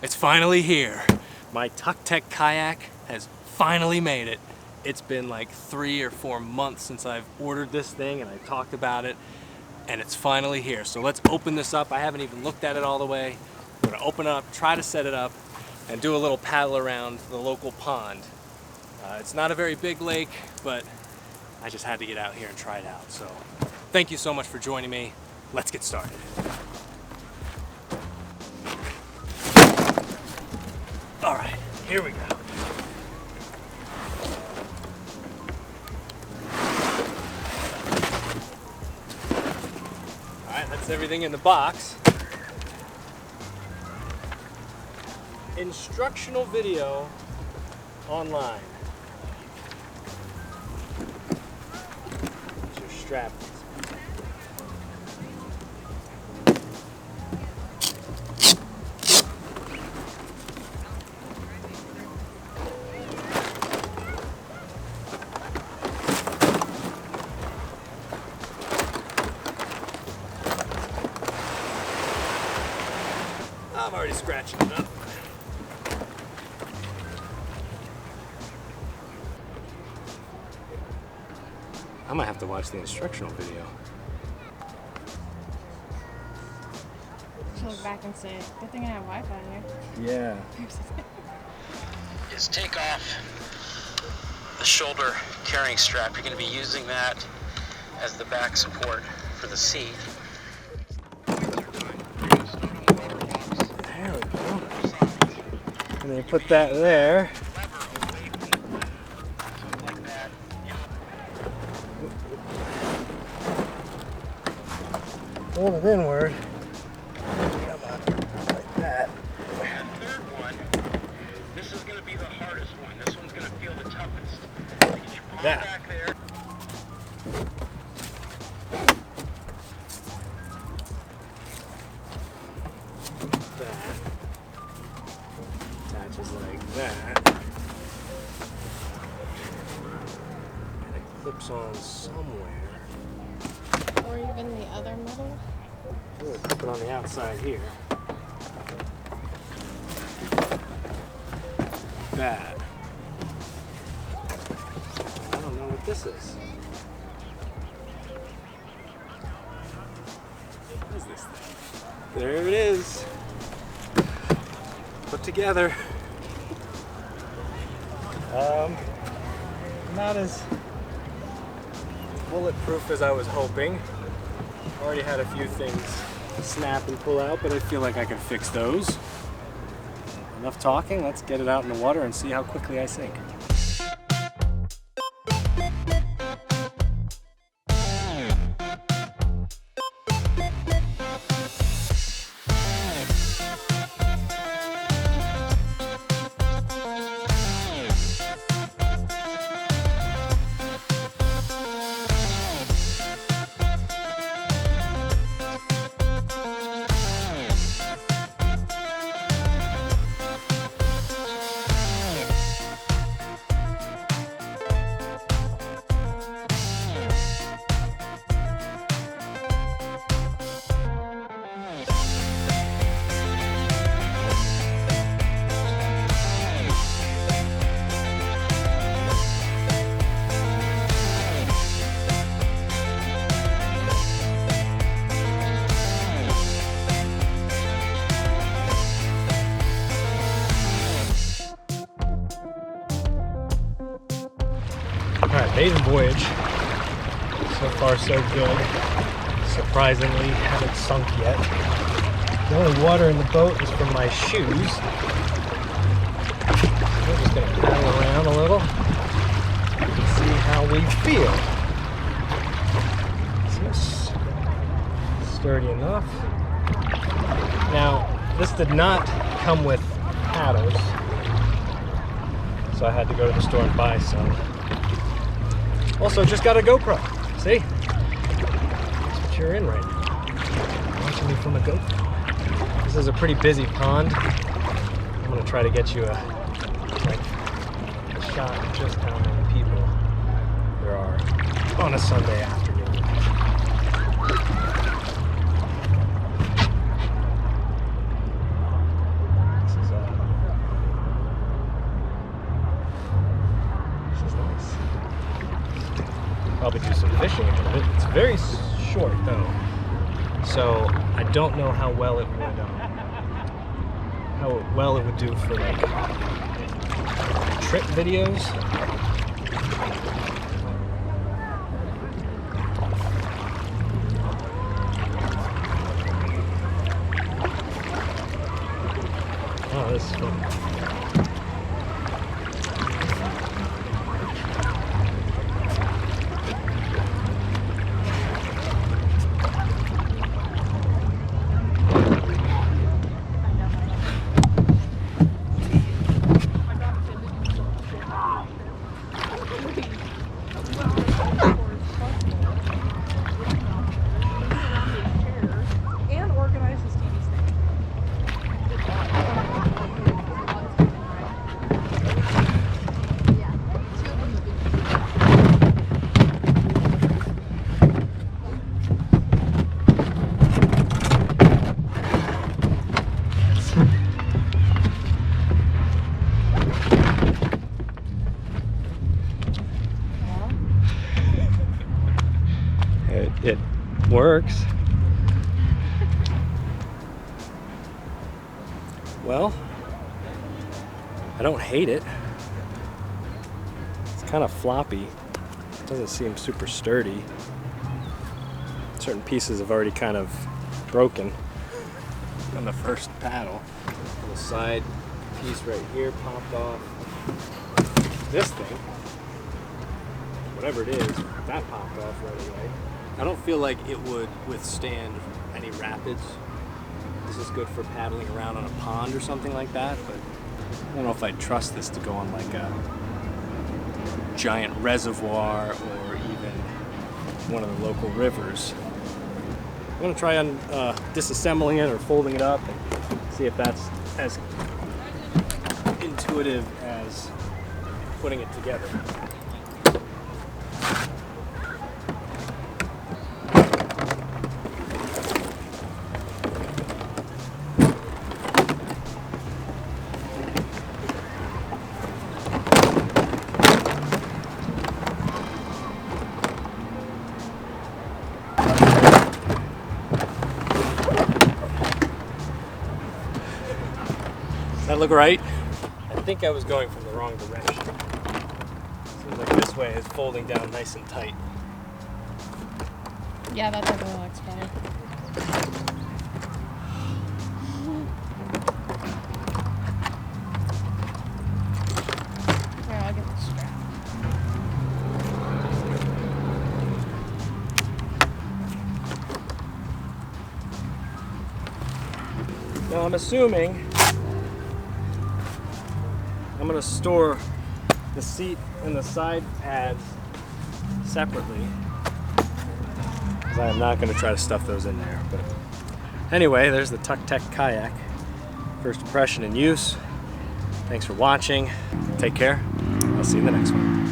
It's finally here. My TuckTec kayak has finally made it. It's been like 3 or 4 months since I've ordered this thing and I talked about it, and it's finally here. So let's open this up. I haven't even looked at it all the way. I'm gonna open it up, try to set it up, and do a little paddle around the local pond. It's not a very big lake, but I just had to get out here and try it out. So thank you so much for joining me. Let's get started. All right, here we go. All right, that's everything in the box. Instructional video online. Here's your strap. I'm already scratching it up. I might have to watch the instructional video. Look back and say, good thing I have Wi-Fi here. Yeah. Is take off the shoulder carrying strap. You're going to be using that as the back support for the seat. There we go. And then you put that there. Hold it inward. Come on, like that. And third one, this is going to be the hardest one. This one's going to feel the toughest. Get your palm back there. That attaches like that. And it clips on somewhere. Or even the other middle. We'll clip it on the outside here. That. I don't know what this is. What is this thing? There it is. Put together. Not as bulletproof as I was hoping. Already had a few things snap and pull out, but I feel like I can fix those. Enough talking, let's get it out in the water and see how quickly I sink. Alright, maiden voyage. So far so good. Surprisingly, haven't sunk yet. The only water in the boat is from my shoes. So we're just going to paddle around a little and see how we feel. Is this sturdy enough? Now, this did not come with paddles, so I had to go to the store and buy some. Also, just got a GoPro. See? That's what you're in right now. Watching me from a GoPro. This is a pretty busy pond. I'm gonna try to get you a shot of just how many people there are on a Sunday afternoon. This is shape of it. It's very short though, so I don't know how well it would do for like trip videos. Oh, this is fun. It works. Well, I don't hate it. It's kind of floppy. It doesn't seem super sturdy. Certain pieces have already kind of broken on the first paddle. The side piece right here popped off. This thing, whatever it is, that popped off right away. I don't feel like it would withstand any rapids. This is good for paddling around on a pond or something like that, but I don't know if I'd trust this to go on like a giant reservoir or even one of the local rivers. I'm gonna try on disassembling it or folding it up and see if that's as intuitive as putting it together. That look right? I think I was going from the wrong direction. Seems like this way is folding down nice and tight. Yeah, that definitely looks better. Here, I'll get the strap. Now I'm assuming I'm going to store the seat and the side pads separately, because I am not going to try to stuff those in there. But anyway, there's the TuckTec kayak. First impression in use. Thanks for watching. Take care. I'll see you in the next one.